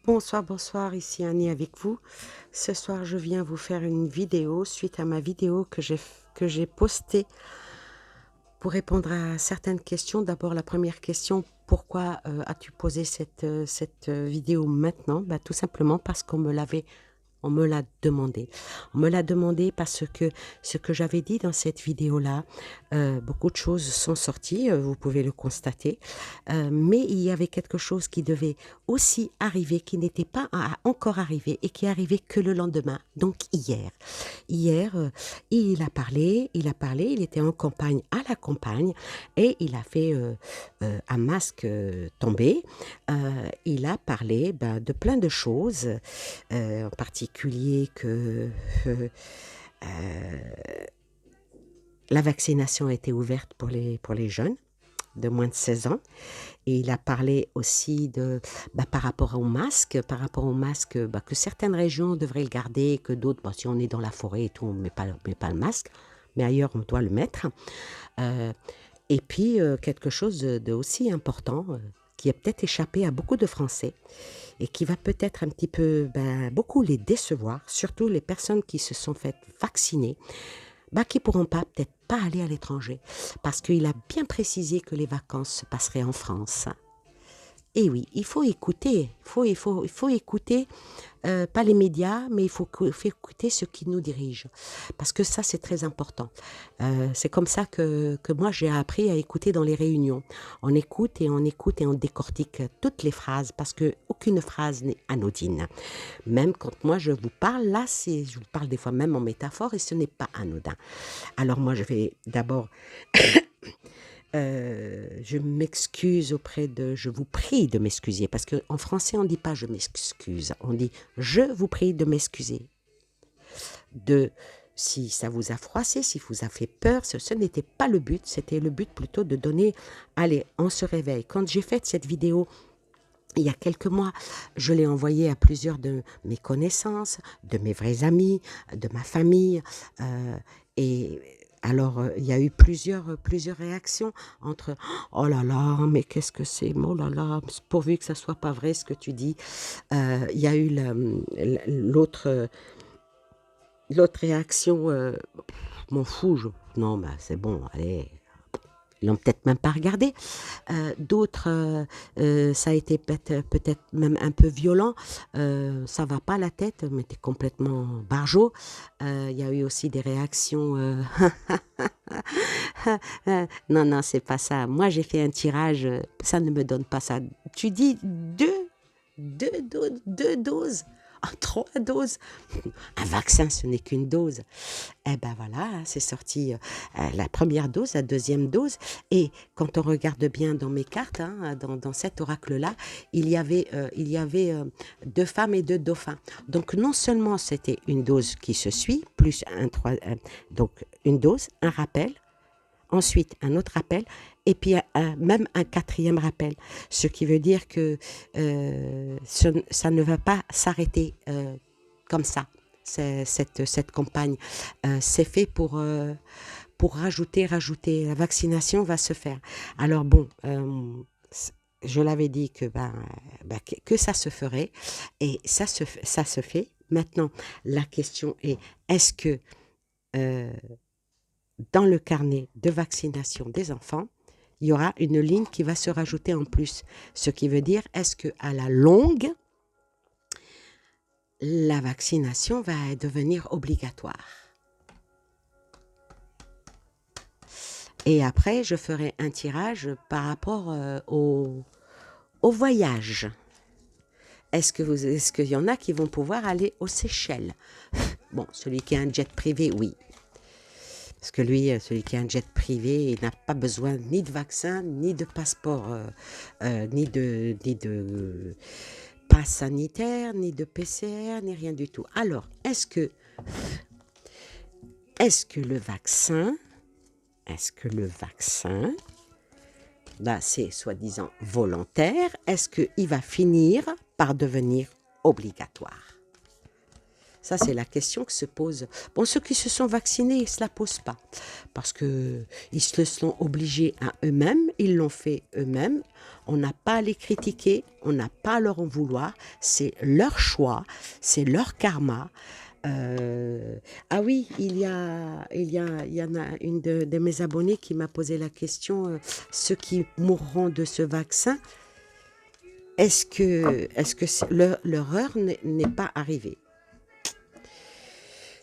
Bonsoir, bonsoir, ici Annie avec vous. Ce soir, je viens vous faire une vidéo suite à ma vidéo que j'ai postée pour répondre à certaines questions. D'abord, la première question, pourquoi as-tu posé cette vidéo maintenant? Bah, tout simplement parce on me l'a demandé. On me l'a demandé parce que ce que j'avais dit dans cette vidéo-là, beaucoup de choses sont sorties, vous pouvez le constater, mais il y avait quelque chose qui devait aussi arriver, qui n'était pas encore arrivé et qui est arrivé que le lendemain, donc hier. Hier, il a parlé, il était en campagne à la campagne et il a fait un masque tomber. Il a parlé de plein de choses, en particulier que la vaccination a été ouverte pour les jeunes de moins de 16 ans. Et il a parlé aussi par rapport au masque, que certaines régions devraient le garder, que d'autres, si on est dans la forêt et tout, on ne met pas le masque, mais ailleurs, on doit le mettre. Euh, et puis, quelque chose de aussi important, qui a peut-être échappé à beaucoup de Français et qui va peut-être un petit peu, beaucoup les décevoir, surtout les personnes qui se sont faites vacciner, qui pourront pas, peut-être pas aller à l'étranger, parce qu'il a bien précisé que les vacances se passeraient en France. Et oui, il faut écouter, il faut écouter, pas les médias, mais faut écouter ceux qui nous dirigent. Parce que ça, c'est très important. C'est comme ça que moi, j'ai appris à écouter dans les réunions. On écoute et on écoute et on décortique toutes les phrases, parce que aucune phrase n'est anodine. Même quand moi, je vous parle, là, je vous parle des fois même en métaphore et ce n'est pas anodin. Alors moi, je vais d'abord je m'excuse je vous prie de m'excuser, parce qu'en français, on ne dit pas je m'excuse, on dit je vous prie de m'excuser. De, si ça vous a froissé, si vous a fait peur, ce n'était pas le but, c'était le but plutôt de donner, allez, on se réveille. Quand j'ai fait cette vidéo, il y a quelques mois, je l'ai envoyée à plusieurs de mes connaissances, de mes vrais amis, de ma famille. Et alors, il y a eu plusieurs réactions entre oh là là, mais qu'est-ce que c'est, oh là là, pourvu que ça soit pas vrai ce que tu dis. Il y a eu l'autre réaction, m'en fous, non, c'est bon, allez. Ils l'ont peut-être même pas regardé. D'autres, ça a été peut-être même un peu violent. Ça va pas la tête, mais t'es complètement barjot. Il y a eu aussi des réactions. Non, non, c'est pas ça. Moi, j'ai fait un tirage. Ça ne me donne pas ça. Tu dis deux doses. Ah, 3 doses. Un vaccin, ce n'est qu'une dose. Eh ben voilà, hein, c'est sorti la première dose, la deuxième dose. Et quand on regarde bien dans mes cartes, hein, dans cet oracle-là, il y avait 2 femmes et 2 dauphins. Donc non seulement c'était une dose qui se suit, plus donc une dose, un rappel, ensuite un autre rappel, et puis même un quatrième rappel. Ce qui veut dire que ça ne va pas s'arrêter comme ça. Cette campagne, c'est fait pour rajouter. La vaccination va se faire. Alors bon, je l'avais dit que ça se ferait, et ça se fait. Maintenant, la question est, est-ce que euh, dans le carnet de vaccination des enfants, il y aura une ligne qui va se rajouter en plus. Ce qui veut dire, est-ce qu'à la longue, la vaccination va devenir obligatoire? Et après, je ferai un tirage par rapport au voyage. Est-ce qu'il y en a qui vont pouvoir aller aux Seychelles? Bon, celui qui a un jet privé, oui. Parce que lui, celui qui a un jet privé, il n'a pas besoin ni de vaccin, ni de passeport, ni de passe sanitaire, ni de PCR, ni rien du tout. Alors, est-ce que le vaccin, là, c'est soi-disant volontaire, est-ce qu'il va finir par devenir obligatoire? Ça, c'est la question que se pose. Bon, ceux qui se sont vaccinés, ils ne se la posent pas. Parce qu'ils se sont obligés à eux-mêmes, ils l'ont fait eux-mêmes. On n'a pas à les critiquer, on n'a pas à leur en vouloir. C'est leur choix, c'est leur karma. Ah oui, il y en a une de mes abonnés qui m'a posé la question, ceux qui mourront de ce vaccin, est-ce que leur heure n'est pas arrivée?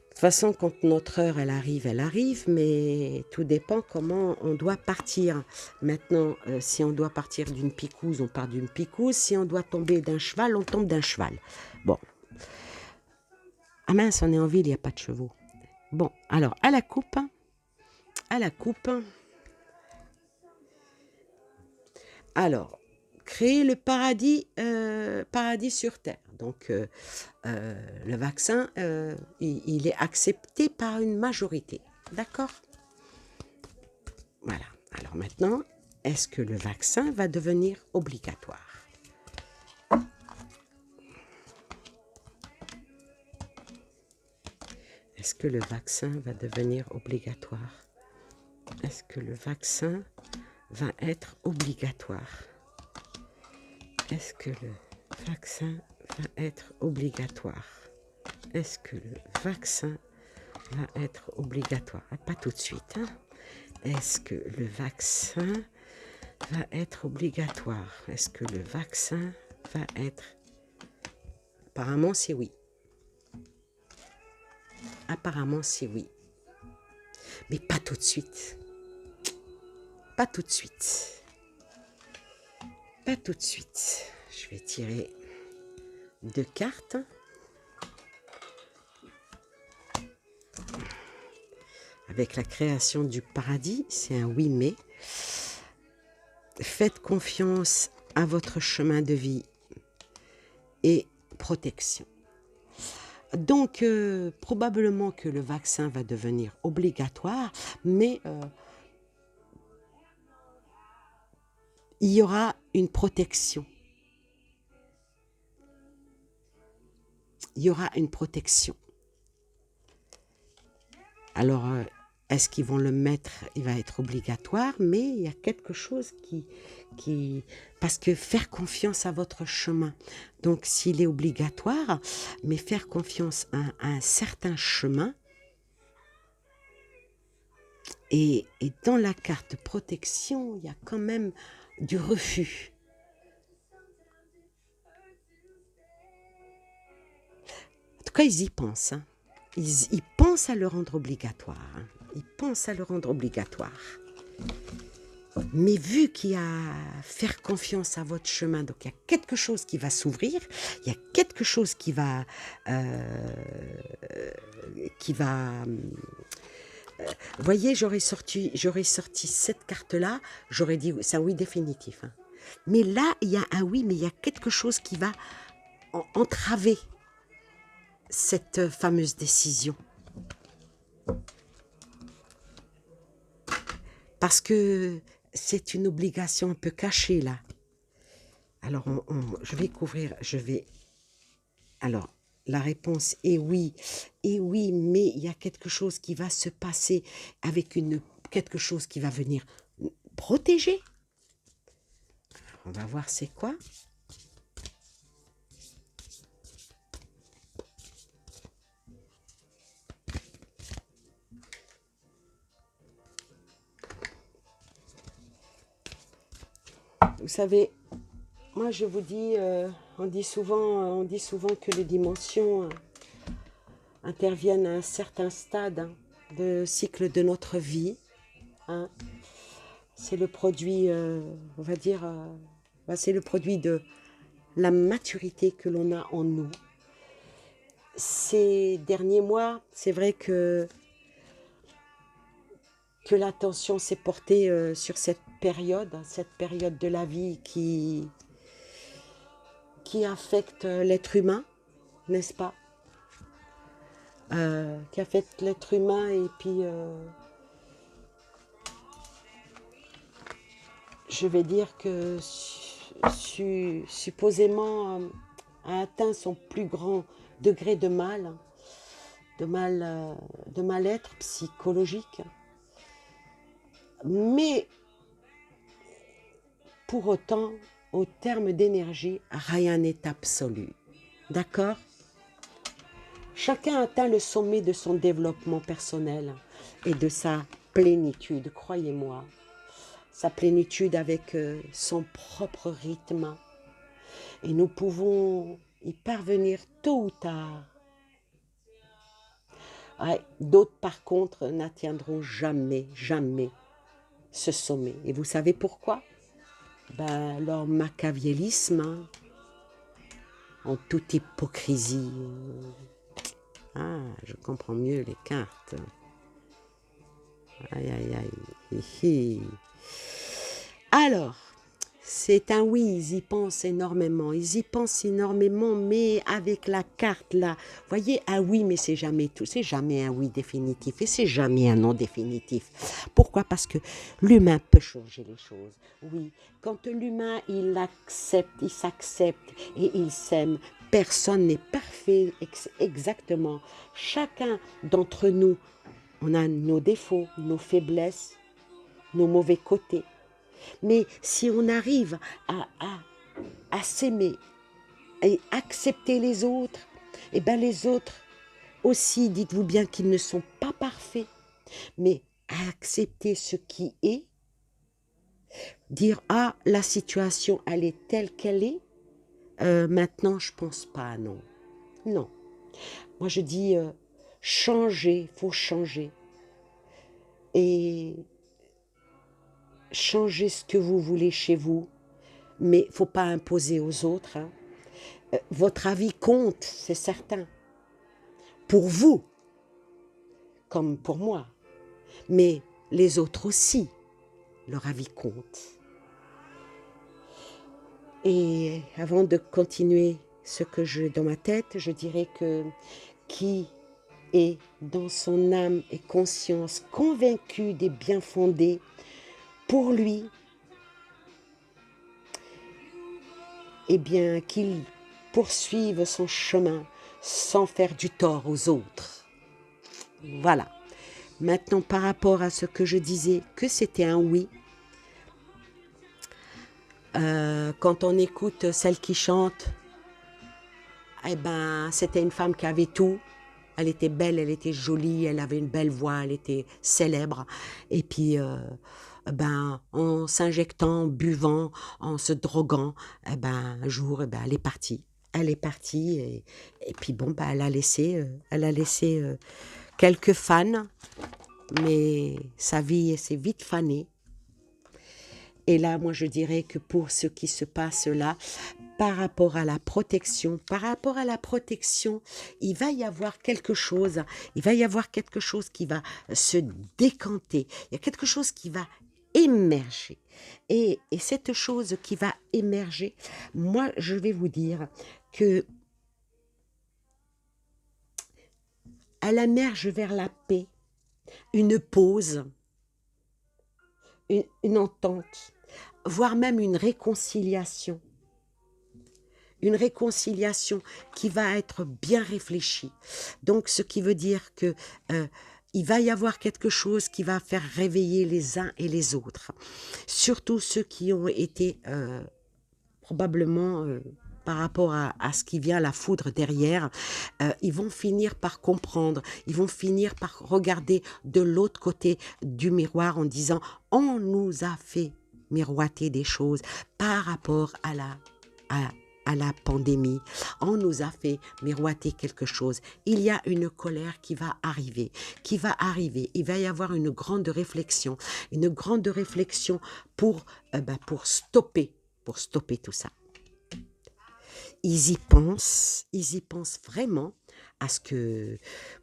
De toute façon, quand notre heure, elle arrive, mais tout dépend comment on doit partir. Maintenant, si on doit partir d'une picouse, on part d'une picouse. Si on doit tomber d'un cheval, on tombe d'un cheval. Bon. Ah mince, on est en ville, il n'y a pas de chevaux. Bon, alors, à la coupe. Alors, créer le paradis, paradis sur Terre. Donc, le vaccin, il est accepté par une majorité. D'accord? Voilà. Alors maintenant, est-ce que le vaccin va devenir obligatoire? Est-ce que le vaccin va devenir obligatoire? Est-ce que le vaccin va être obligatoire? Est-ce que le vaccin va être obligatoire? Est-ce que le vaccin va être obligatoire? Pas tout de suite, hein? Est-ce que le vaccin va être obligatoire? Est-ce que le vaccin va être... Apparemment, c'est oui. Apparemment, c'est oui. Mais pas tout de suite. Pas tout de suite. Pas tout de suite. Je vais tirer 2 cartes. Avec la création du paradis, c'est un oui mais. Faites confiance à votre chemin de vie et protection. Donc, probablement que le vaccin va devenir obligatoire, mais il y aura une protection. Il y aura une protection. Alors, est-ce qu'ils vont le mettre? Il va être obligatoire, mais il y a quelque chose qui... Parce que faire confiance à votre chemin, donc s'il est obligatoire, mais faire confiance à un certain chemin, et dans la carte protection, il y a quand même du refus. En tout cas, ils y pensent. Hein. Ils pensent à le rendre obligatoire. Hein. Ils pensent à le rendre obligatoire. Mais vu qu'il y a faire confiance à votre chemin, donc il y a quelque chose qui va s'ouvrir, il y a quelque chose qui va vous voyez, j'aurais sorti cette carte-là, j'aurais dit c'est un oui définitif. Hein. Mais là, il y a un oui, mais il y a quelque chose qui va entraver cette fameuse décision. Parce que c'est une obligation un peu cachée, là. Alors, je vais couvrir, Alors, la réponse est oui. Et oui, mais il y a quelque chose qui va se passer avec quelque chose qui va venir protéger. Alors, on va voir c'est quoi. Vous savez, moi je vous dis, on dit souvent que les dimensions interviennent à un certain stade de cycle de notre vie. Hein. C'est le produit, on va dire, c'est le produit de la maturité que l'on a en nous. Ces derniers mois, c'est vrai que l'attention s'est portée sur cette période de la vie qui affecte l'être humain, n'est-ce pas? Qui affecte l'être humain et puis je vais dire que supposément a atteint son plus grand degré de mal. de mal-être psychologique. Mais pour autant, au terme d'énergie, rien n'est absolu. D'accord? Chacun atteint le sommet de son développement personnel et de sa plénitude, croyez-moi. Sa plénitude avec son propre rythme. Et nous pouvons y parvenir tôt ou tard. Ouais, d'autres, par contre, n'atteindront jamais, jamais ce sommet. Et vous savez pourquoi? Ben, leur machiavélisme, hein, en toute hypocrisie. Ah, je comprends mieux les cartes. Aïe, aïe, aïe. Hihi. Alors, c'est un oui, ils y pensent énormément. Ils y pensent énormément, mais avec la carte là. Vous voyez, un oui, mais c'est jamais tout. C'est jamais un oui définitif et c'est jamais un non définitif. Pourquoi? Parce que l'humain peut changer les choses. Oui, quand l'humain, il accepte, il s'accepte et il s'aime, personne n'est parfait exactement. Chacun d'entre nous, on a nos défauts, nos faiblesses, nos mauvais côtés. Mais si on arrive à s'aimer et accepter les autres, et bien les autres aussi, dites-vous bien qu'ils ne sont pas parfaits, mais à accepter ce qui est, dire « Ah, la situation, elle est telle qu'elle est, maintenant je pense pas, non. » Non. Moi je dis changer, il faut changer. Et changez ce que vous voulez chez vous, mais il ne faut pas imposer aux autres. Hein. Votre avis compte, c'est certain, pour vous, comme pour moi, mais les autres aussi, leur avis compte. Et avant de continuer ce que j'ai dans ma tête, je dirais que qui est dans son âme et conscience convaincu des biens fondés, pour lui, eh bien, qu'il poursuive son chemin sans faire du tort aux autres. Voilà. Maintenant, par rapport à ce que je disais, que c'était un oui, quand on écoute celle qui chante, eh ben, c'était une femme qui avait tout. Elle était belle, elle était jolie, elle avait une belle voix, elle était célèbre. Et puis, ben, en s'injectant, en buvant, en se droguant, eh ben, un jour, eh ben, elle est partie. Elle est partie et puis bon, ben, elle a laissé quelques fans, mais sa vie s'est vite fanée. Et là, moi, je dirais que pour ce qui se passe là, par rapport à la protection, il va y avoir quelque chose, qui va se décanter, il y a quelque chose qui va émerger. Et cette chose qui va émerger, moi, je vais vous dire que elle émerge vers la paix, une pause, une entente, voire même une réconciliation qui va être bien réfléchie. Donc, ce qui veut dire que il va y avoir quelque chose qui va faire réveiller les uns et les autres. Surtout ceux qui ont été probablement par rapport à ce qui vient, la foudre derrière, ils vont finir par comprendre, ils vont finir par regarder de l'autre côté du miroir en disant « on nous a fait miroiter des choses par rapport à la pandémie, on nous a fait miroiter quelque chose. Il y a une colère qui va arriver. Il va y avoir une grande réflexion pour stopper tout ça. Ils y pensent vraiment à ce que,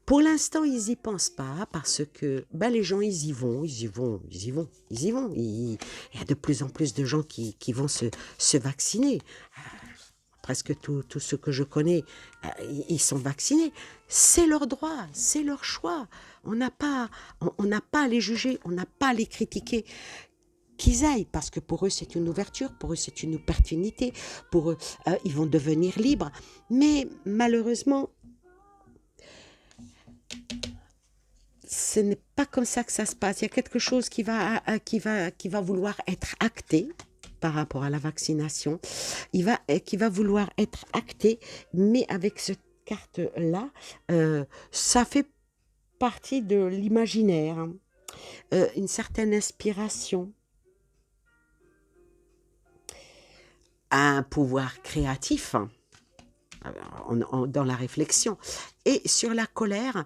pour l'instant, ils y pensent pas parce que les gens, ils y vont. Il y a de plus en plus de gens qui vont se vacciner. Presque tous ceux que je connais, ils sont vaccinés. C'est leur droit, c'est leur choix. On n'a pas à les juger, on n'a pas à les critiquer. Qu'ils aillent, parce que pour eux, c'est une ouverture, pour eux, c'est une opportunité, pour eux, ils vont devenir libres. Mais malheureusement, ce n'est pas comme ça que ça se passe. Il y a quelque chose qui va vouloir être acté par rapport à la vaccination. Qui va vouloir être acté, mais avec cette carte-là, ça fait partie de l'imaginaire, hein. Une certaine inspiration, un pouvoir créatif, hein, dans la réflexion. Et sur la colère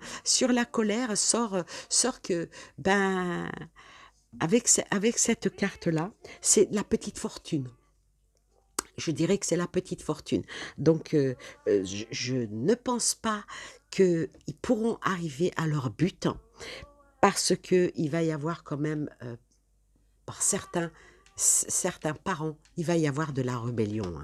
sort que, ben, avec cette carte-là, c'est la petite fortune. Je dirais que c'est la petite fortune. Donc, je ne pense pas qu'ils pourront arriver à leur but, parce qu'il va y avoir quand même, par certains parents, il va y avoir de la rébellion, hein.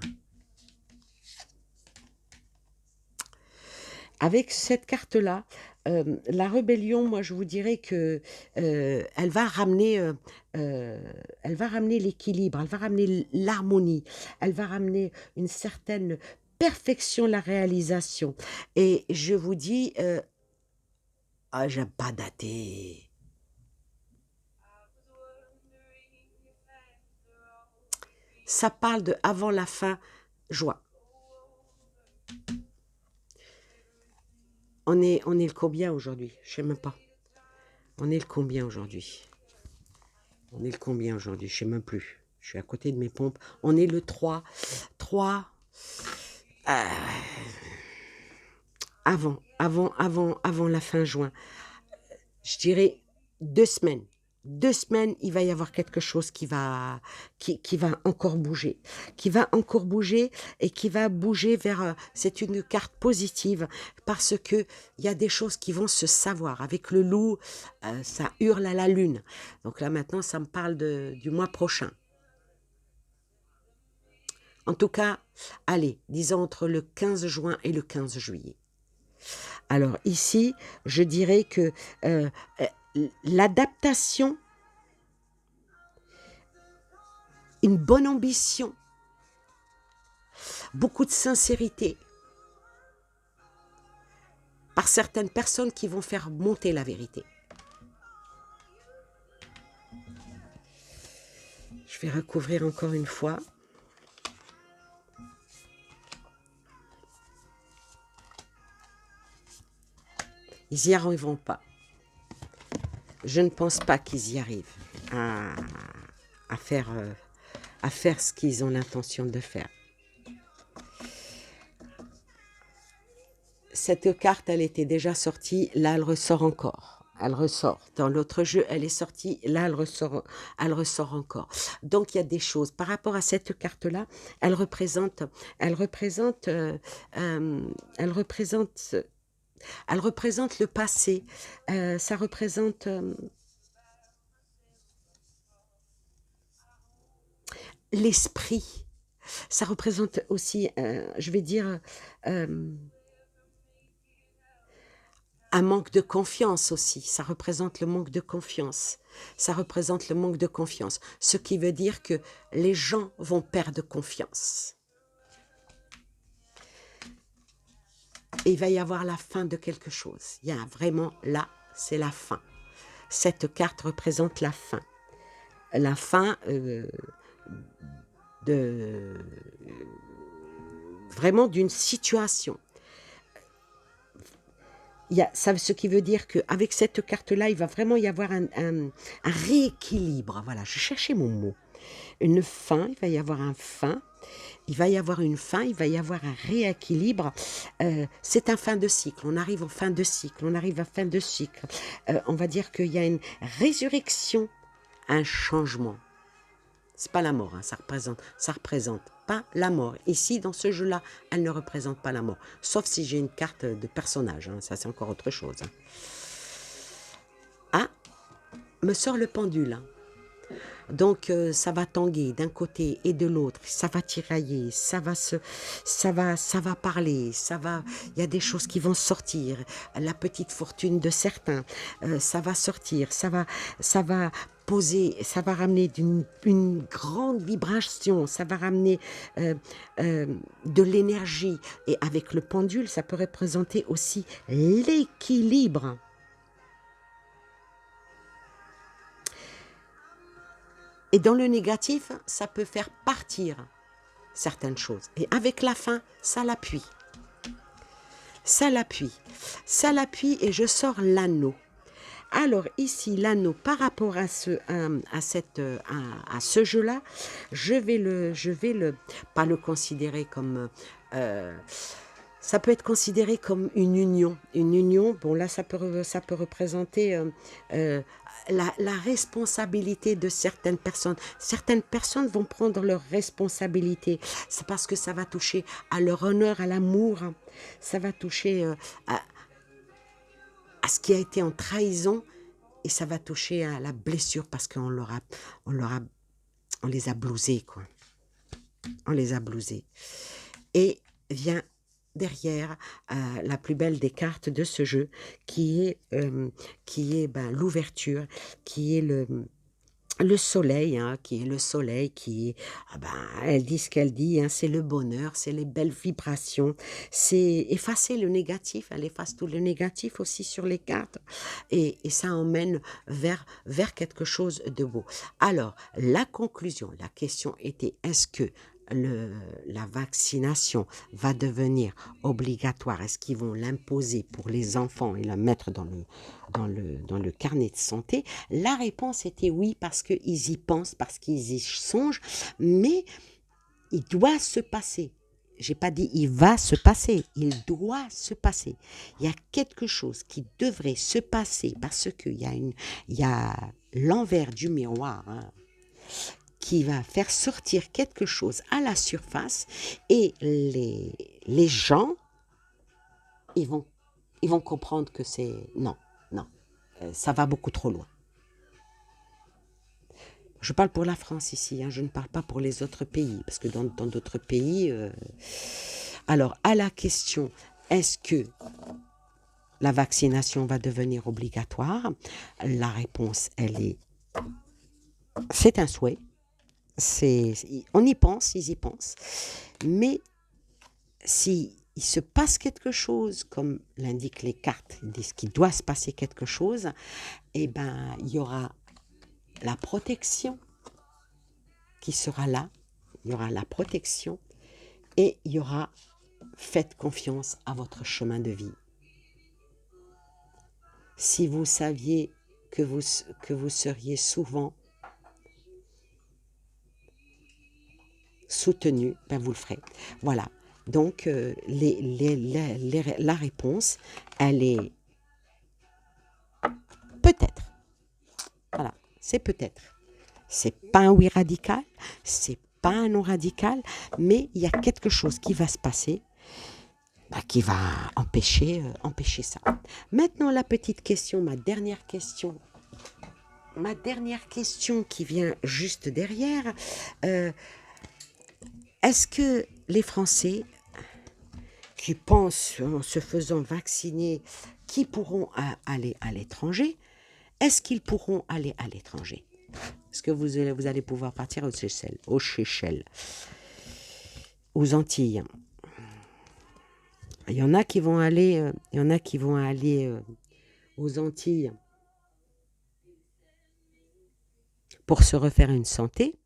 Avec cette carte-là, la rébellion, moi je vous dirais que elle va ramener l'équilibre, elle va ramener l'harmonie, elle va ramener une certaine perfection, la réalisation. Et je vous dis, ah, j'aime pas dater. Ça parle de avant la fin, joie. On est le combien aujourd'hui? Je sais même pas. On est le combien aujourd'hui? On est le combien aujourd'hui? Je sais même plus. Je suis à côté de mes pompes. On est le 3. 3. Avant la fin juin. Je dirais 2 semaines. 2 semaines, il va y avoir quelque chose qui va encore bouger. Qui va encore bouger et qui va bouger vers... c'est une carte positive parce que il y a des choses qui vont se savoir. Avec le loup, ça hurle à la lune. Donc là maintenant, ça me parle du mois prochain. En tout cas, allez, disons entre le 15 juin et le 15 juillet. Alors ici, je dirais que l'adaptation, une bonne ambition, beaucoup de sincérité par certaines personnes qui vont faire monter la vérité. Je vais recouvrir encore une fois. Ils n'y arriveront pas. Je ne pense pas qu'ils y arrivent à faire ce qu'ils ont l'intention de faire. Cette carte, elle était déjà sortie, là elle ressort encore. Elle ressort. Dans l'autre jeu, elle est sortie, là elle ressort encore. Donc il y a des choses. Par rapport à cette carte-là, elle représente le passé. Ça représente l'esprit. Ça représente aussi, je vais dire, un manque de confiance aussi. Ça représente le manque de confiance. Ça représente le manque de confiance. Ce qui veut dire que les gens vont perdre confiance. Et il va y avoir la fin de quelque chose. Il y a vraiment, là, c'est la fin. Cette carte représente la fin. La fin vraiment d'une situation. Ce qui veut dire qu'avec cette carte-là, il va vraiment y avoir un rééquilibre. Voilà, je cherchais mon mot. Une fin, il va y avoir un fin. Il va y avoir une fin, il va y avoir un rééquilibre. C'est un fin de cycle. On arrive en fin de cycle. On arrive à fin de cycle. On va dire qu'il y a une résurrection, un changement. C'est pas la mort, hein, ça représente pas la mort. Ici, dans ce jeu-là, elle ne représente pas la mort. Sauf si j'ai une carte de personnage, hein, ça c'est encore autre chose. Hein. Ah, me sort le pendule. Hein. Donc, ça va tanguer d'un côté et de l'autre. Ça va tirailler, ça va parler, il y a des choses qui vont sortir. La petite fortune de certains, ça va sortir, ça va ça va ramener une grande vibration, ça va ramener de l'énergie. Et avec le pendule, ça peut représenter aussi l'équilibre. Et dans le négatif, ça peut faire partir certaines choses. Et avec la fin, ça l'appuie. Ça l'appuie. Ça l'appuie et je sors l'anneau. Alors ici, l'anneau, par rapport à ce jeu-là, je vais pas le considérer comme... ça peut être considéré comme une union. Une union, bon là, ça peut représenter la responsabilité de certaines personnes. Certaines personnes vont prendre leurs responsabilités. C'est parce que ça va toucher à leur honneur, à l'amour. Ça va toucher à ce qui a été en trahison et ça va toucher à la blessure parce qu'on on les a blousés, quoi. On les a blousés. Et vient derrière la plus belle des cartes de ce jeu qui est l'ouverture, qui est le soleil, hein, qui est le soleil, qui est, elle dit ce qu'elle dit, hein, c'est le bonheur, c'est les belles vibrations, c'est effacer le négatif, elle efface tout le négatif aussi sur les cartes, et ça emmène vers quelque chose de beau. Alors, la conclusion, la question était, est-ce que la vaccination va devenir obligatoire? Est-ce qu'ils vont l'imposer pour les enfants et la mettre dans le carnet de santé? La réponse était oui, parce qu'ils y pensent, parce qu'ils y songent, mais il doit se passer. J'ai pas dit il va se passer, il doit se passer. Il y a quelque chose qui devrait se passer parce qu'il y a l'envers du miroir, hein, qui va faire sortir quelque chose à la surface et les gens, ils vont comprendre que c'est... Non, ça va beaucoup trop loin. Je parle pour la France ici, hein, je ne parle pas pour les autres pays, parce que dans d'autres pays... Alors, à la question, est-ce que la vaccination va devenir obligatoire? La réponse, c'est un souhait. On y pense, ils y pensent. Mais s'il se passe quelque chose, comme l'indiquent les cartes, ils disent qu'il doit se passer quelque chose, eh ben, il y aura la protection qui sera là, il y aura la protection et il y aura faites confiance à votre chemin de vie. Si vous saviez que vous seriez souvent soutenu, ben vous le ferez. Voilà. Donc, la réponse, elle est peut-être. Voilà, c'est peut-être. C'est pas un oui radical, c'est pas un non radical, mais il y a quelque chose qui va se passer qui va empêcher ça. Maintenant, la petite question, ma dernière question qui vient juste derrière. Est-ce que les Français qui pensent, en se faisant vacciner, qui pourront aller à l'étranger, est-ce qu'ils pourront aller à l'étranger? Est-ce que vous allez pouvoir partir aux Seychelles, aux Antilles? Il y en a qui vont aller, aux Antilles pour se refaire une santé,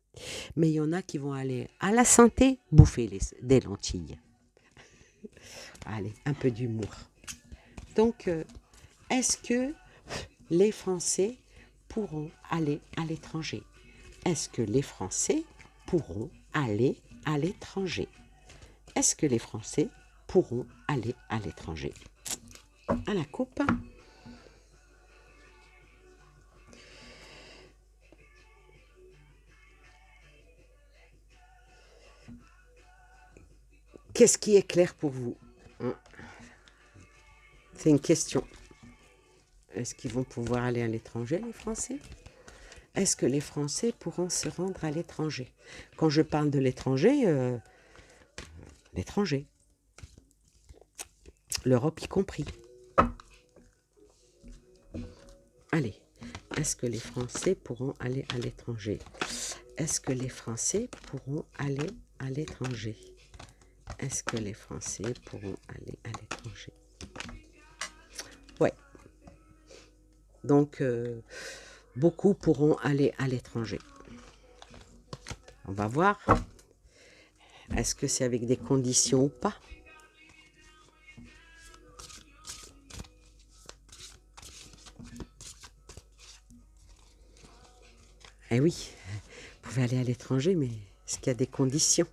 mais il y en a qui vont aller à la santé bouffer des lentilles. Allez, un peu d'humour. Donc, est-ce que les Français pourront aller à l'étranger? Est-ce que les Français pourront aller à l'étranger? Est-ce que les Français pourront aller à l'étranger? À la coupe. Qu'est-ce qui est clair pour vous? C'est une question. Est-ce qu'ils vont pouvoir aller à l'étranger, les Français? Est-ce que les Français pourront se rendre à l'étranger? Quand je parle de l'étranger, l'Europe y compris. Allez, Est-ce que les Français pourront aller à l'étranger? Est-ce que les Français pourront aller à l'étranger? Est-ce que les Français pourront aller à l'étranger? Ouais. Donc, beaucoup pourront aller à l'étranger. On va voir. Est-ce que c'est avec des conditions ou pas? Eh oui, vous pouvez aller à l'étranger, mais est-ce qu'il y a des conditions?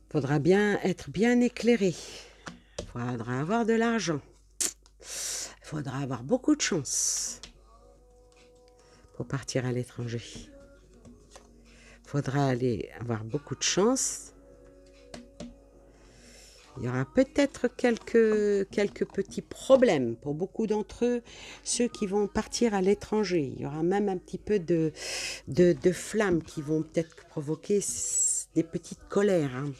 Faudra bien être bien éclairé. Faudra avoir de l'argent. Faudra avoir beaucoup de chance pour partir à l'étranger. Faudra aller avoir beaucoup de chance. Il y aura peut-être quelques petits problèmes pour beaucoup d'entre eux, ceux qui vont partir à l'étranger. Il y aura même un petit peu de flammes qui vont peut-être provoquer des petites colères, hein.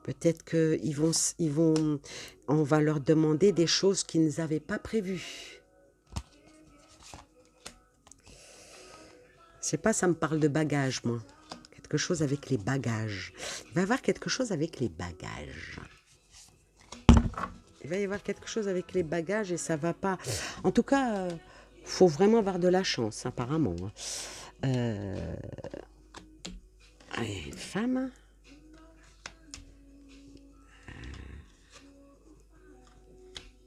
Peut-être on va leur demander des choses qu'ils n'avaient pas prévues. Je sais pas, ça me parle de bagages, moi. Quelque chose avec les bagages. Il va y avoir quelque chose avec les bagages. Il va y avoir quelque chose avec les bagages et ça va pas. En tout cas, faut vraiment avoir de la chance, apparemment. Une femme.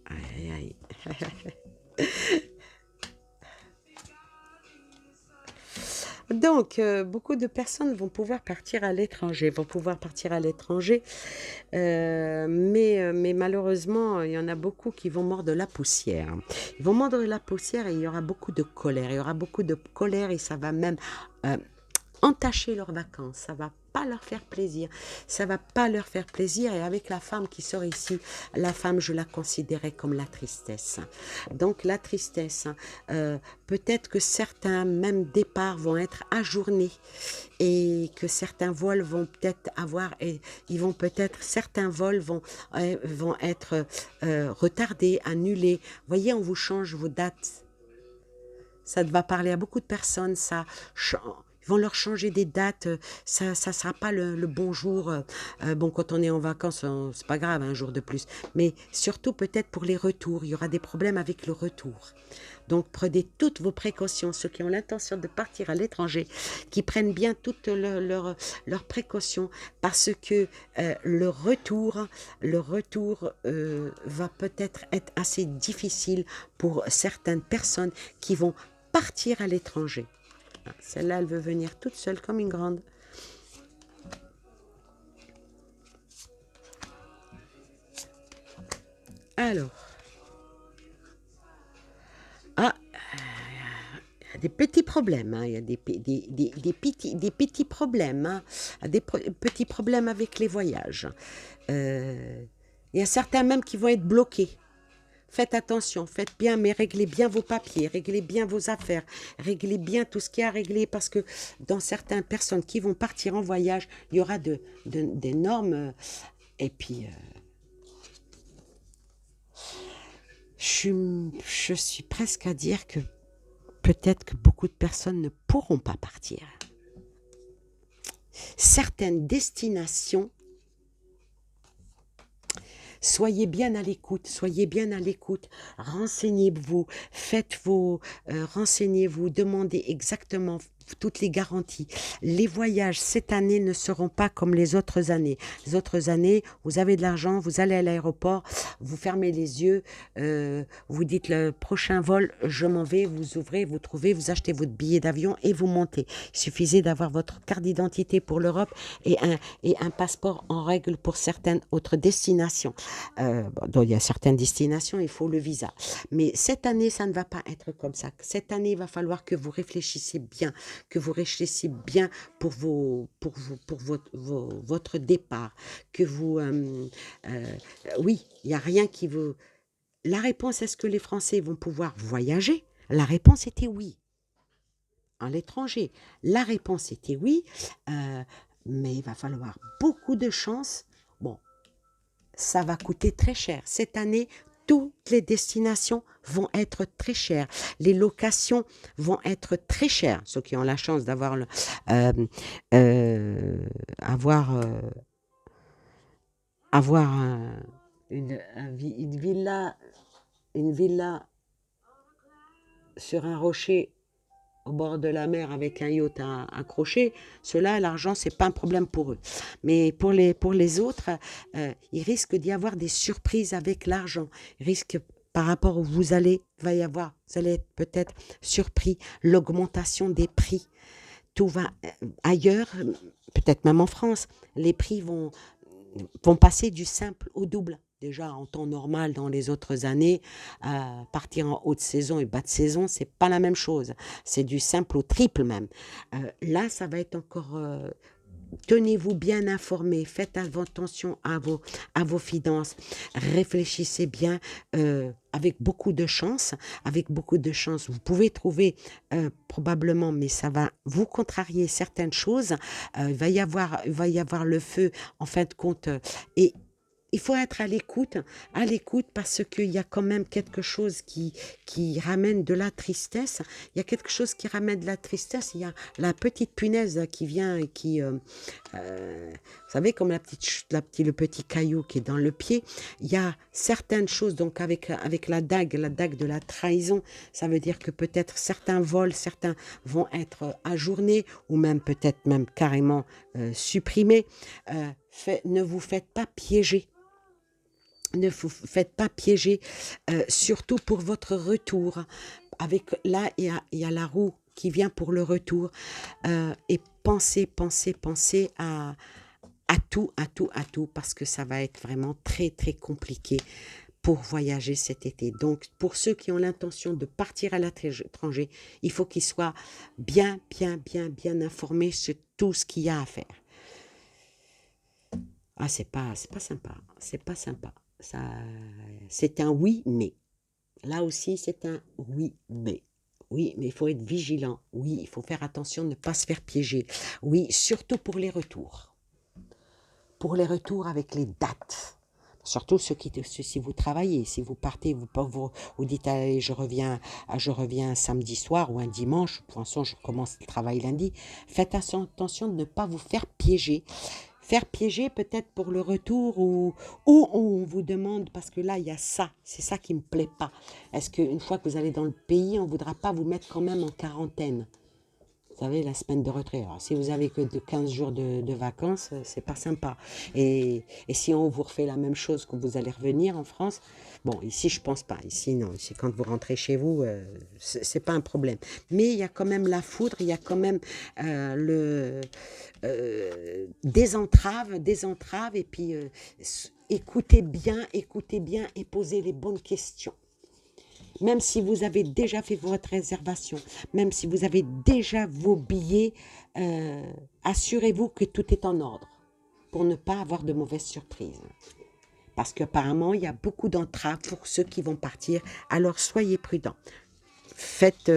Aïe, aïe, aïe. Donc, beaucoup de personnes vont pouvoir partir à l'étranger, mais malheureusement, il y en a beaucoup qui vont mordre la poussière. Ils vont mordre la poussière et il y aura beaucoup de colère. Il y aura beaucoup de colère et ça va même entacher leurs vacances. Ça va pas leur faire plaisir. Ça va pas leur faire plaisir. Et avec la femme qui sort ici, la femme, je la considérais comme la tristesse. Donc la tristesse, peut-être que certains même départs vont être ajournés et que certains vols vont peut-être avoir, et certains vols vont être retardés, annulés. Voyez, on vous change vos dates. Ça va parler à beaucoup de personnes, ça. Ils vont leur changer des dates, ça sera pas le bon jour. Bon, quand on est en vacances, c'est pas grave, un jour de plus. Mais surtout peut-être pour les retours, il y aura des problèmes avec le retour. Donc prenez toutes vos précautions, ceux qui ont l'intention de partir à l'étranger, qui prennent bien toutes leurs précautions, parce que le retour va peut-être être assez difficile pour certaines personnes qui vont partir à l'étranger. Celle-là, elle veut venir toute seule comme une grande. Alors. Ah, il y a des petits problèmes, hein. Il y a des petits problèmes, hein. Petits problèmes avec les voyages. Il y a certains même qui vont être bloqués. Faites attention, faites bien, mais réglez bien vos papiers, réglez bien vos affaires, réglez bien tout ce qu'il y a à régler, parce que dans certaines personnes qui vont partir en voyage, il y aura d'énormes... Et puis, je suis presque à dire que peut-être que beaucoup de personnes ne pourront pas partir. Certaines destinations, soyez bien à l'écoute, renseignez-vous, renseignez-vous, demandez exactement toutes les garanties. Les voyages cette année ne seront pas comme les autres années. Les autres années, vous avez de l'argent, vous allez à l'aéroport, vous fermez les yeux, vous dites le prochain vol, je m'en vais, vous ouvrez, vous trouvez, vous achetez votre billet d'avion et vous montez. Il suffisait d'avoir votre carte d'identité pour l'Europe et un passeport en règle pour certaines autres destinations. Donc il y a certaines destinations, il faut le visa. Mais cette année, ça ne va pas être comme ça. Cette année, il va falloir que vous réfléchissiez bien, pour votre départ, que vous, oui, il n'y a rien qui vous, la réponse, est-ce que les Français vont pouvoir voyager? La réponse était oui. À l'étranger, la réponse était oui, euh, mais il va falloir beaucoup de chance. Bon, ça va coûter très cher. Cette année, toutes les destinations vont être très chères. Les locations vont être très chères. Ceux qui ont la chance d'avoir euh, euh, avoir, avoir une villa sur un rocher au bord de la mer avec un yacht accroché, ceux-là, l'argent, c'est pas un problème pour eux. Mais pour les autres, il risque d'y avoir des surprises avec l'argent. Il risque, par rapport où vous allez être peut-être surpris, l'augmentation des prix. Tout va ailleurs, peut-être même en France, les prix vont passer du simple au double. Déjà, en temps normal, dans les autres années, partir en haute saison et basse saison, c'est pas la même chose. C'est du simple au triple même. Là, ça va être encore tenez-vous bien informés, faites attention à vos finances, réfléchissez bien avec beaucoup de chance. Avec beaucoup de chance, vous pouvez trouver probablement, mais ça va vous contrarier certaines choses. Il va y avoir le feu en fin de compte. Et il faut être à l'écoute parce qu'il y a quand même quelque chose qui ramène de la tristesse. Il y a quelque chose qui ramène de la tristesse. Il y a la petite punaise qui vient et qui, vous savez, comme le petit caillou qui est dans le pied. Il y a certaines choses, donc avec la dague de la trahison, ça veut dire que peut-être certains vols, certains vont être ajournés ou même peut-être même carrément supprimés. Ne vous faites pas piéger. Ne vous faites pas piéger, surtout pour votre retour. Là, il y a la roue qui vient pour le retour. Et pensez à tout, parce que ça va être vraiment très, très compliqué pour voyager cet été. Donc, pour ceux qui ont l'intention de partir à l'étranger, il faut qu'ils soient bien informés sur tout ce qu'il y a à faire. Ah, c'est pas sympa. C'est pas sympa. Ça, c'est un oui, mais. Là aussi, c'est un oui, mais. Oui, mais il faut être vigilant. Oui, il faut faire attention de ne pas se faire piéger. Oui, surtout pour les retours. Pour les retours avec les dates. Surtout si vous travaillez, si vous partez, vous dites allez, je reviens samedi soir ou un dimanche. Pour l'instant, je commence le travail lundi. Faites attention de ne pas vous faire piéger peut-être pour le retour ou on vous demande, parce que là, il y a ça, c'est ça qui ne me plaît pas. Est-ce qu'une fois que vous allez dans le pays, on ne voudra pas vous mettre quand même en quarantaine? Vous savez, la semaine de retrait. Alors, si vous avez que 15 jours de vacances, c'est pas sympa. Et si on vous refait la même chose quand vous allez revenir en France, bon, ici, je pense pas. Ici, non. Ici, quand vous rentrez chez vous, c'est pas un problème. Mais il y a quand même la foudre, il y a quand même des entraves, et puis écoutez bien et posez les bonnes questions. Même si vous avez déjà fait votre réservation, même si vous avez déjà vos billets, assurez-vous que tout est en ordre pour ne pas avoir de mauvaises surprises. Parce qu'apparemment, il y a beaucoup d'entraves pour ceux qui vont partir, alors soyez prudents. Faites,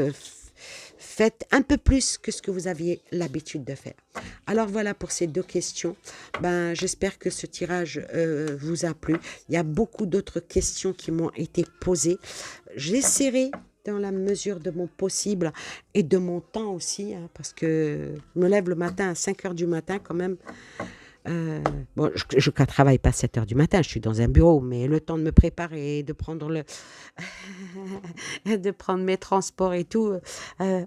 faites un peu plus que ce que vous aviez l'habitude de faire. Alors voilà pour ces 2 questions. J'espère que ce tirage vous a plu. Il y a beaucoup d'autres questions qui m'ont été posées. J'essaierai dans la mesure de mon possible et de mon temps aussi, hein, parce que je me lève le matin à 5 heures du matin quand même. Bon, je ne travaille pas à 7 heures du matin, je suis dans un bureau, mais le temps de me préparer, de prendre de prendre mes transports et tout,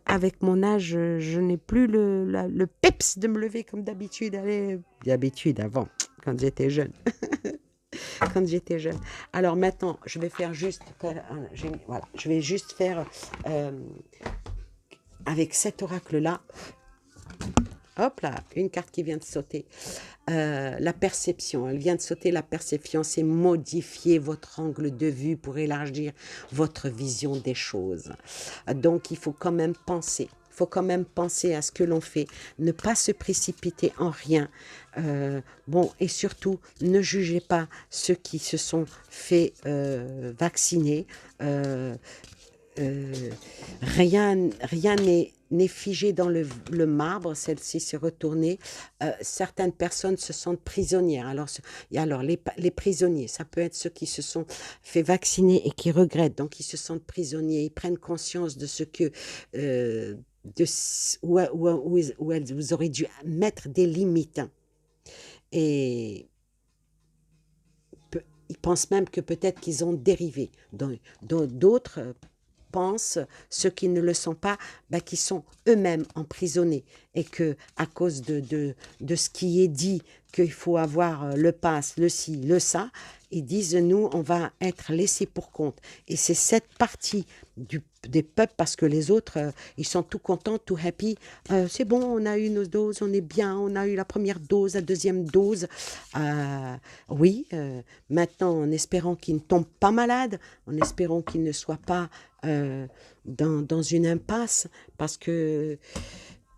avec mon âge, je n'ai plus le peps de me lever comme d'habitude. D'habitude, avant, quand j'étais jeune. Quand j'étais jeune. Alors maintenant, je vais faire juste, voilà, je vais juste faire avec cet oracle-là. Hop là, une carte qui vient de sauter. La perception, elle vient de sauter. La perception, c'est modifier votre angle de vue pour élargir votre vision des choses. Donc, il faut quand même penser. Il faut quand même penser à ce que l'on fait, ne pas se précipiter en rien. Bon, et surtout, ne jugez pas ceux qui se sont fait vacciner. Euh, euh, rien n'est figé dans le marbre, celle-ci s'est retournée. Certaines personnes se sentent prisonnières. Alors les prisonniers, ça peut être ceux qui se sont fait vacciner et qui regrettent, donc ils se sentent prisonniers, ils prennent conscience de ce que... de, vous aurez dû mettre des limites. Et ils pensent même que peut-être qu'ils ont dérivé. D'autres pensent, ceux qui ne le sont pas, qu'ils sont eux-mêmes emprisonnés et que à cause de ce qui est dit, qu'il faut avoir le pass, le ci, le ça, ils disent, nous, on va être laissés pour compte. Et c'est cette partie des peuples, parce que les autres, ils sont tout contents, tout happy. C'est bon, on a eu nos doses, on est bien, on a eu la première dose, la deuxième dose. Oui, maintenant, en espérant qu'ils ne tombent pas malades, en espérant qu'ils ne soient pas dans une impasse, parce que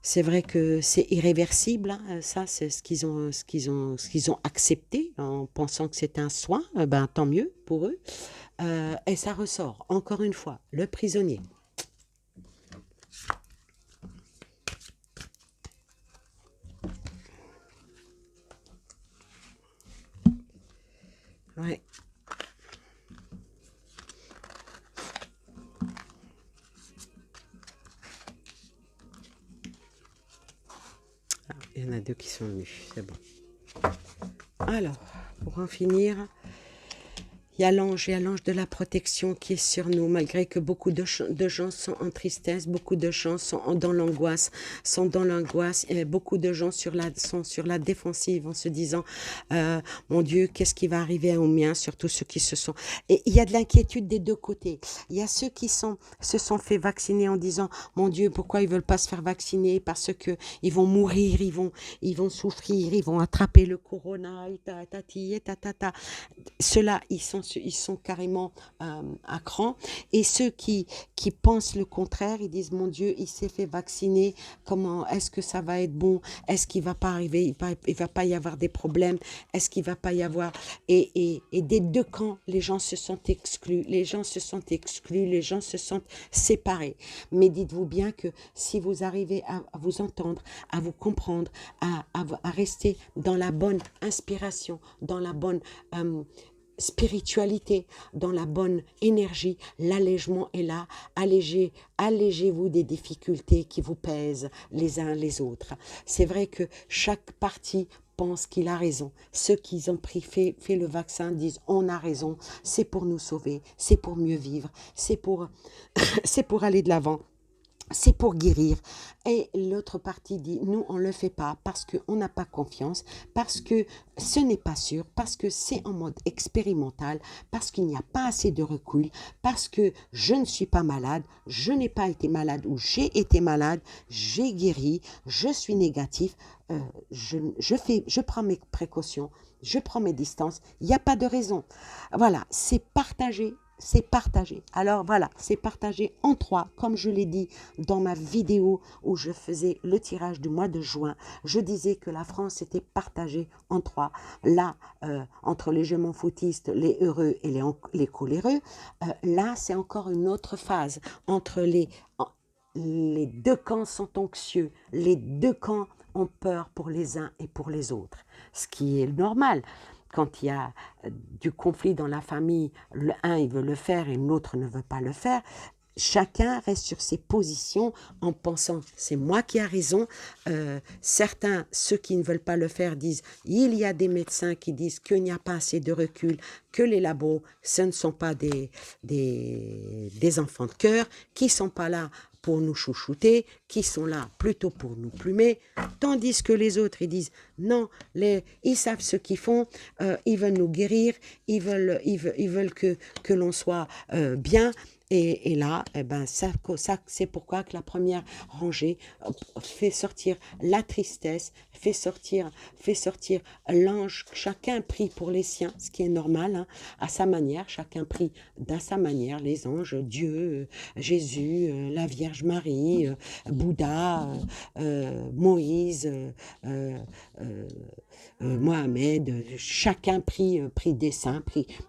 c'est vrai que c'est irréversible, hein. Ça, c'est ce qu'ils ont accepté en pensant que c'est un soin. Tant mieux pour eux. Et ça ressort, encore une fois, le prisonnier. Ouais. Il y en a deux qui sont venus, c'est bon. Alors, pour en finir, il y a l'ange de la protection qui est sur nous, malgré que beaucoup de gens sont en tristesse, beaucoup de gens sont dans l'angoisse, et beaucoup de gens sont sur la défensive en se disant mon Dieu, qu'est-ce qui va arriver aux miens, surtout ceux qui se sont... Et il y a de l'inquiétude des deux côtés. Il y a ceux qui se sont fait vacciner en disant mon Dieu, pourquoi ils veulent pas se faire vacciner, parce que ils vont mourir, ils vont souffrir, ils vont attraper le corona, et ceux-là, ils sont carrément à cran. Et ceux qui pensent le contraire, ils disent, mon Dieu, il s'est fait vacciner, comment est-ce que ça va être bon? Est-ce qu'il va pas arriver, il va pas y avoir des problèmes? Est-ce qu'il va pas y avoir... Et des deux camps, les gens se sentent exclus, les gens se sentent séparés. Mais dites-vous bien que si vous arrivez à vous entendre, à vous comprendre, à rester dans la bonne inspiration, dans la bonne... spiritualité, dans la bonne énergie, l'allègement est là. Allégez-vous des difficultés qui vous pèsent les uns les autres. C'est vrai que chaque partie pense qu'il a raison. Ceux qui ont fait le vaccin disent on a raison, c'est pour nous sauver, c'est pour mieux vivre, c'est pour aller de l'avant. C'est pour guérir. Et l'autre partie dit, nous, on ne le fait pas parce qu'on n'a pas confiance, parce que ce n'est pas sûr, parce que c'est en mode expérimental, parce qu'il n'y a pas assez de recul, parce que je ne suis pas malade, je n'ai pas été malade ou j'ai été malade, j'ai guéri, je suis négatif, je prends mes précautions, je prends mes distances, il n'y a pas de raison. Voilà, c'est partagé. C'est partagé. Alors voilà, c'est partagé en 3, comme je l'ai dit dans ma vidéo où je faisais le tirage du mois de juin. Je disais que la France était partagée en 3. Là, entre les je m'en foutistes, les heureux et les coléreux, là, c'est encore une autre phase. Entre les deux camps sont anxieux, les deux camps ont peur pour les uns et pour les autres, ce qui est normal. Quand il y a du conflit dans la famille, l'un il veut le faire et l'autre ne veut pas le faire, chacun reste sur ses positions en pensant c'est moi qui ai raison. Certains, ceux qui ne veulent pas le faire, disent il y a des médecins qui disent qu'il n'y a pas assez de recul, que les labos, ce ne sont pas des enfants de cœur, qui ne sont pas là pour nous chouchouter, qui sont là plutôt pour nous plumer, tandis que les autres, ils disent non, ils savent ce qu'ils font, ils veulent nous guérir, ils veulent que l'on soit bien. Et là, eh ben, c'est pourquoi que la première rangée fait sortir la tristesse, fait sortir l'ange. Chacun prie pour les siens, ce qui est normal, hein, à sa manière. Chacun prie d'à sa manière. Les anges, Dieu, Jésus, la Vierge Marie, Bouddha, Moïse, euh, euh, Mohamed. Chacun prie des saints,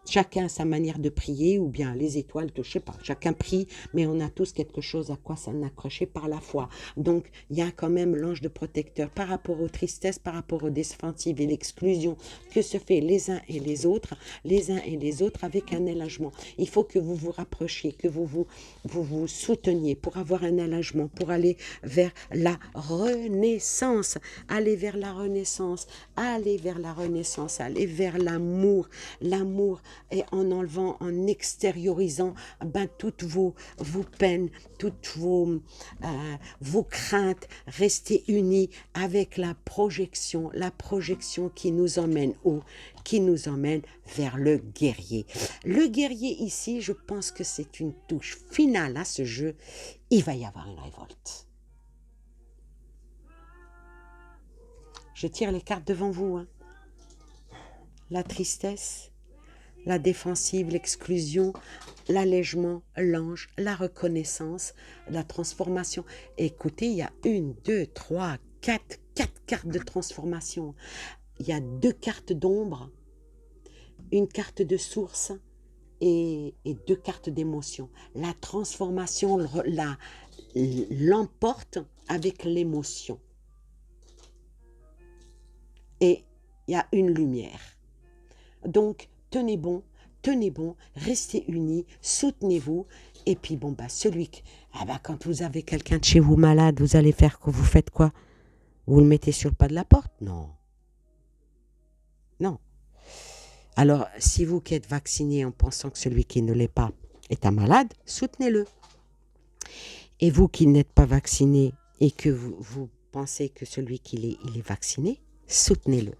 chacun a sa manière de prier, ou bien les étoiles, je sais pas. Chacun prie, mais on a tous quelque chose à quoi s'en accrocher par la foi. Donc, il y a quand même l'ange de protecteur par rapport aux tristesses, par rapport aux défensives et l'exclusion que se fait les uns et les autres avec un allègement. Il faut que vous vous rapprochiez, que vous souteniez pour avoir un allègement, pour aller vers la renaissance, aller vers la renaissance, aller vers la renaissance, aller vers l'amour, et en enlevant, en extériorisant toutes vos peines, toutes vos craintes. Restez unis avec la projection qui nous emmène où? Qui nous emmène vers le guerrier. Le guerrier ici, je pense que c'est une touche finale à ce jeu. Il va y avoir une révolte. Je tire les cartes devant vous, hein. La tristesse, la défensive, l'exclusion, l'allègement, l'ange, la reconnaissance, la transformation. Écoutez, il y a 1, 2, 3, 4 cartes de transformation. Il y a 2 cartes d'ombre, une carte de source et 2 cartes d'émotion. La transformation l'emporte avec l'émotion. Et il y a une lumière. Donc, tenez bon, restez unis, soutenez-vous. Et puis, bon, quand vous avez quelqu'un de chez vous malade, vous allez faire quoi? Vous faites quoi? Vous le mettez sur le pas de la porte? Non. Non. Alors, si vous qui êtes vacciné en pensant que celui qui ne l'est pas est un malade, soutenez-le. Et vous qui n'êtes pas vacciné et que vous pensez que celui il est vacciné, soutenez-le.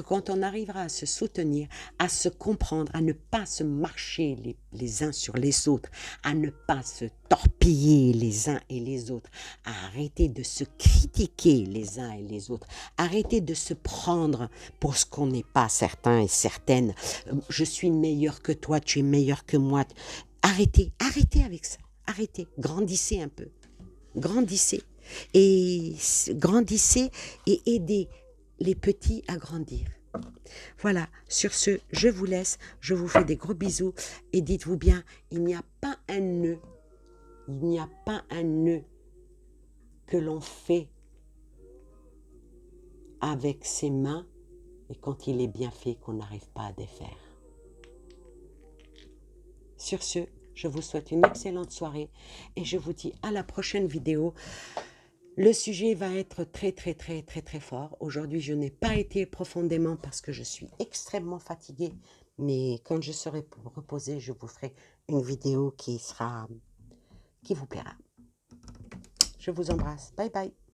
Quand on arrivera à se soutenir, à se comprendre, à ne pas se marcher les uns sur les autres, à ne pas se torpiller les uns et les autres, à arrêter de se critiquer les uns et les autres, arrêter de se prendre pour ce qu'on n'est pas certain et certaine. Je suis meilleur que toi, tu es meilleur que moi. Arrêtez avec ça. Arrêtez, grandissez un peu. Grandissez. Et aidez les petits à grandir. Voilà, sur ce, je vous laisse, je vous fais des gros bisous et dites-vous bien, il n'y a pas un nœud que l'on fait avec ses mains et quand il est bien fait qu'on n'arrive pas à défaire. Sur ce, je vous souhaite une excellente soirée et je vous dis à la prochaine vidéo. Le sujet va être très fort. Aujourd'hui, je n'ai pas été profondément parce que je suis extrêmement fatiguée. Mais quand je serai reposée, je vous ferai une vidéo qui vous plaira. Je vous embrasse. Bye bye.